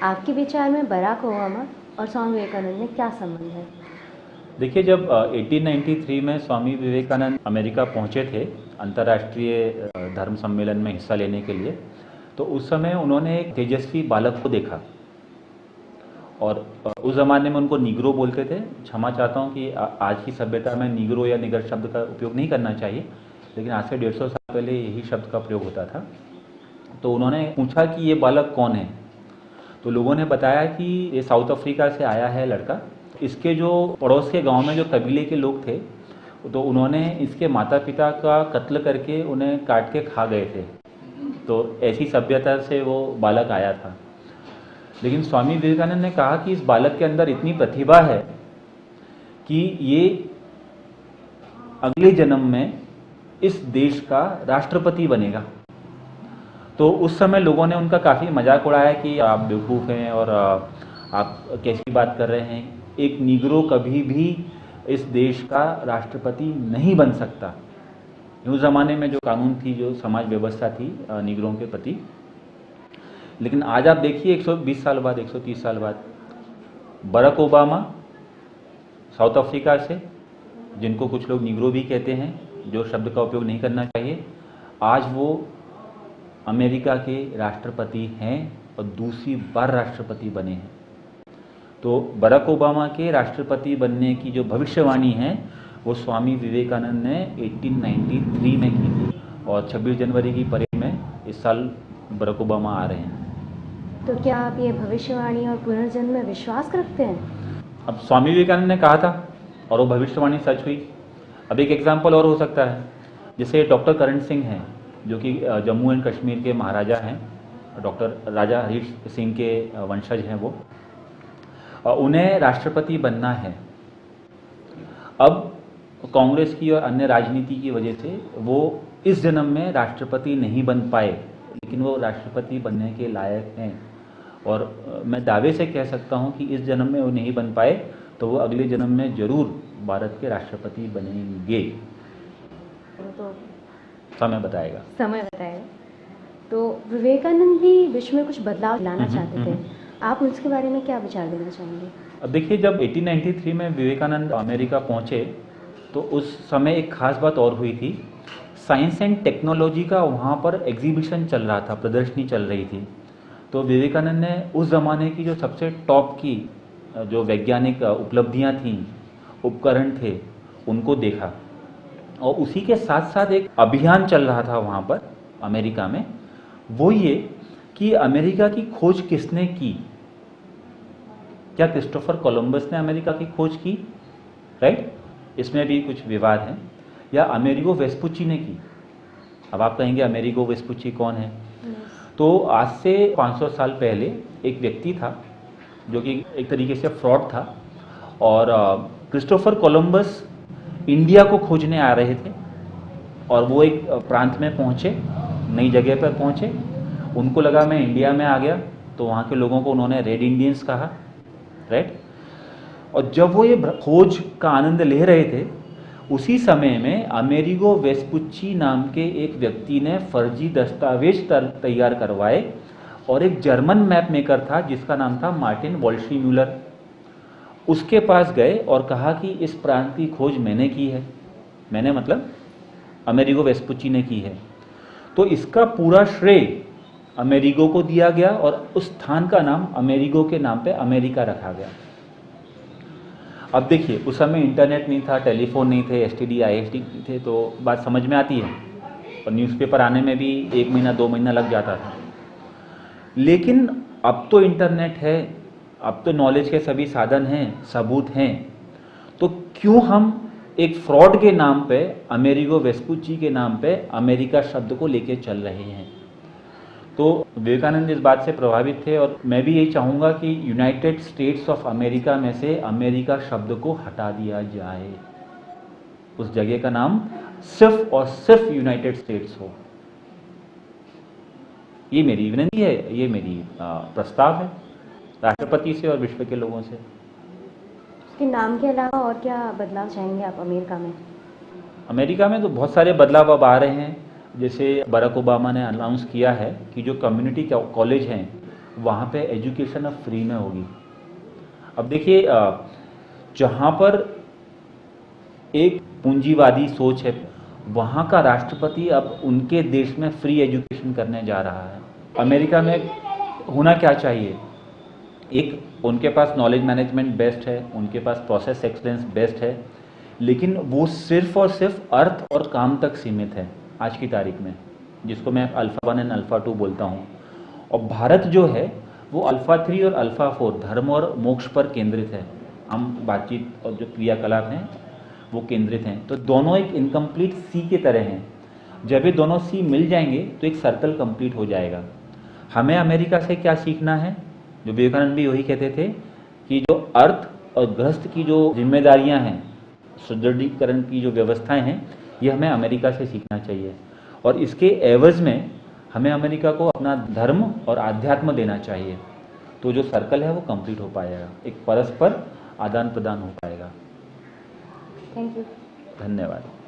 आपके विचार में बराक ओबामा और स्वामी विवेकानंद में क्या संबंध है? देखिए, जब 1893 में स्वामी विवेकानंद अमेरिका पहुंचे थे अंतर्राष्ट्रीय धर्म सम्मेलन में हिस्सा लेने के लिए, तो उस समय उन्होंने एक तेजस्वी बालक को देखा और उस ज़माने में उनको निग्रो बोलते थे। क्षमा चाहता हूँ कि आज की सभ्यता में निग्रो या निगर शब्द का उपयोग नहीं करना चाहिए, लेकिन आज से 150 साल पहले यही शब्द का प्रयोग होता था। तो उन्होंने पूछा कि ये बालक कौन है, तो लोगों ने बताया कि ये साउथ अफ्रीका से आया है लड़का। इसके जो पड़ोस के गांव में जो कबीले के लोग थे, तो उन्होंने इसके माता पिता का कत्ल करके उन्हें काट के खा गए थे। तो ऐसी सभ्यता से वो बालक आया था। लेकिन स्वामी विवेकानंद ने कहा कि इस बालक के अंदर इतनी प्रतिभा है कि ये अगले जन्म में इस देश का राष्ट्रपति बनेगा। तो उस समय लोगों ने उनका काफ़ी मजाक उड़ाया कि आप बेवकूफ़ हैं और आप कैसी बात कर रहे हैं, एक निग्रो कभी भी इस देश का राष्ट्रपति नहीं बन सकता। उस ज़माने में जो कानून थी, जो समाज व्यवस्था थी निग्रों के प्रति। लेकिन आज आप देखिए 120 साल बाद, 130 साल बाद बराक ओबामा साउथ अफ्रीका से, जिनको कुछ लोग निग्रो भी कहते हैं, जो शब्द का उपयोग नहीं करना चाहिए, आज वो अमेरिका के राष्ट्रपति हैं और दूसरी बार राष्ट्रपति बने हैं। तो बराक ओबामा के राष्ट्रपति बनने की जो भविष्यवाणी है वो स्वामी विवेकानंद ने 1893 में की थी और 26 जनवरी की परेड में इस साल बराक ओबामा आ रहे हैं। तो क्या आप ये भविष्यवाणी और पुनर्जन्म में विश्वास रखते हैं? अब स्वामी विवेकानंद ने कहा था और वो भविष्यवाणी सच हुई। अब एक एग्जाम्पल और हो सकता है, जैसे डॉक्टर करण सिंह हैं, जो कि जम्मू एंड कश्मीर के महाराजा हैं, डॉक्टर राजा हरीश सिंह के वंशज हैं वो, उन्हें राष्ट्रपति बनना है। अब कांग्रेस की और अन्य राजनीति की वजह से वो इस जन्म में राष्ट्रपति नहीं बन पाए, लेकिन वो राष्ट्रपति बनने के लायक हैं। और मैं दावे से कह सकता हूं कि इस जन्म में वो नहीं बन पाए तो वो अगले जन्म में जरूर भारत के राष्ट्रपति बनेंगे। तो समय बताएगा। तो विवेकानंद भी विश्व में कुछ बदलाव लाना चाहते थे, आप उसके बारे में क्या विचार देना चाहेंगे? अब देखिए, जब 1893 में विवेकानंद अमेरिका पहुंचे तो उस समय एक खास बात और हुई थी। साइंस एंड टेक्नोलॉजी का वहाँ पर एग्जीबिशन चल रहा था, प्रदर्शनी चल रही थी। तो विवेकानंद ने उस ज़माने की जो सबसे टॉप की जो वैज्ञानिक उपलब्धियाँ थीं, उपकरण थे, उनको देखा। और उसी के साथ साथ एक अभियान चल रहा था वहाँ पर अमेरिका में, वो ये कि अमेरिका की खोज किसने की। क्या क्रिस्टोफर कोलंबस ने अमेरिका की खोज की? राइट, इसमें भी कुछ विवाद है। या अमेरिगो वेस्पुची ने की? अब आप कहेंगे अमेरिगो वेस्पुची कौन है? तो आज से 500 साल पहले एक व्यक्ति था जो कि एक तरीके से फ्रॉड था, और क्रिस्टोफर कोलंबस इंडिया को खोजने आ रहे थे और वो एक प्रांत में पहुँचे, नई जगह पर पहुँचे। उनको लगा मैं इंडिया में आ गया, तो वहाँ के लोगों को उन्होंने रेड इंडियंस कहा, राइट। और जब वो ये खोज का आनंद ले रहे थे, उसी समय में अमेरिगो वेस्पुची नाम के एक व्यक्ति ने फर्जी दस्तावेज तैयार करवाए और एक जर्मन मैप मेकर था जिसका नाम था मार्टिन वॉल्शी-म्यूलर। उसके पास गए और कहा कि इस प्रांत की खोज मैंने की है। मैंने मतलब अमेरिगो वेस्पुची ने की है। तो इसका पूरा श्रेय अमेरिगो को दिया गया और उस स्थान का नाम अमेरिगो के नाम पे अमेरिका रखा गया। अब देखिए, उस समय इंटरनेट नहीं था, टेलीफोन नहीं थे, एसटीडी आईएसडी नहीं थे, तो बात समझ में आती है। और न्यूज़पेपर आने में भी 1 महीना 2 महीना लग जाता था। लेकिन अब तो इंटरनेट है, अब तो नॉलेज के सभी साधन हैं, सबूत हैं, तो क्यों हम एक फ्रॉड के नाम पे, अमेरिगो वेस्पुची के नाम पे अमेरिका शब्द को लेके चल रहे हैं? तो विवेकानंद इस बात से प्रभावित थे और मैं भी यही चाहूँगा कि यूनाइटेड स्टेट्स ऑफ अमेरिका में से अमेरिका शब्द को हटा दिया जाए, उस जगह का नाम सिर्फ और सिर्फ यूनाइटेड स्टेट्स हो। ये मेरी विनती है, ये मेरी प्रस्ताव है राष्ट्रपति से और विश्व के लोगों से। इसके नाम के अलावा और क्या बदलाव चाहेंगे आप अमेरिका में? अमेरिका में तो बहुत सारे बदलाव अब आ रहे हैं। जैसे बराक ओबामा ने अनाउंस किया है कि जो कम्युनिटी कॉलेज हैं वहाँ पे एजुकेशन अब फ्री में होगी। अब देखिए जहाँ पर एक पूंजीवादी सोच है, वहाँ का राष्ट्रपति अब उनके देश में फ्री एजुकेशन करने जा रहा है। अमेरिका में होना क्या चाहिए, एक उनके पास नॉलेज मैनेजमेंट बेस्ट है, उनके पास प्रोसेस एक्सलेंस बेस्ट है, लेकिन वो सिर्फ और सिर्फ अर्थ और काम तक सीमित है आज की तारीख में, जिसको मैं अल्फ़ा 1 एंड अल्फ़ा 2 बोलता हूँ। और भारत जो है वो अल्फ़ा 3 और अल्फ़ा 4 धर्म और मोक्ष पर केंद्रित है। हम बातचीत और जो क्रियाकलाप हैं वो केंद्रित हैं। तो दोनों एक इनकम्प्लीट सी के तरह हैं। जब ये दोनों सी मिल जाएंगे तो एक सर्कल कंप्लीट हो जाएगा। हमें अमेरिका से क्या सीखना है, जो विवेकानंद भी वही कहते थे कि जो अर्थ और गृहस्थ की जो जिम्मेदारियां हैं, सुदृढ़ीकरण की जो व्यवस्थाएं हैं, ये हमें अमेरिका से सीखना चाहिए। और इसके एवज में हमें अमेरिका को अपना धर्म और आध्यात्म देना चाहिए। तो जो सर्कल है वो कंप्लीट हो पाएगा, एक परस्पर आदान प्रदान हो पाएगा। Thank you. धन्यवाद।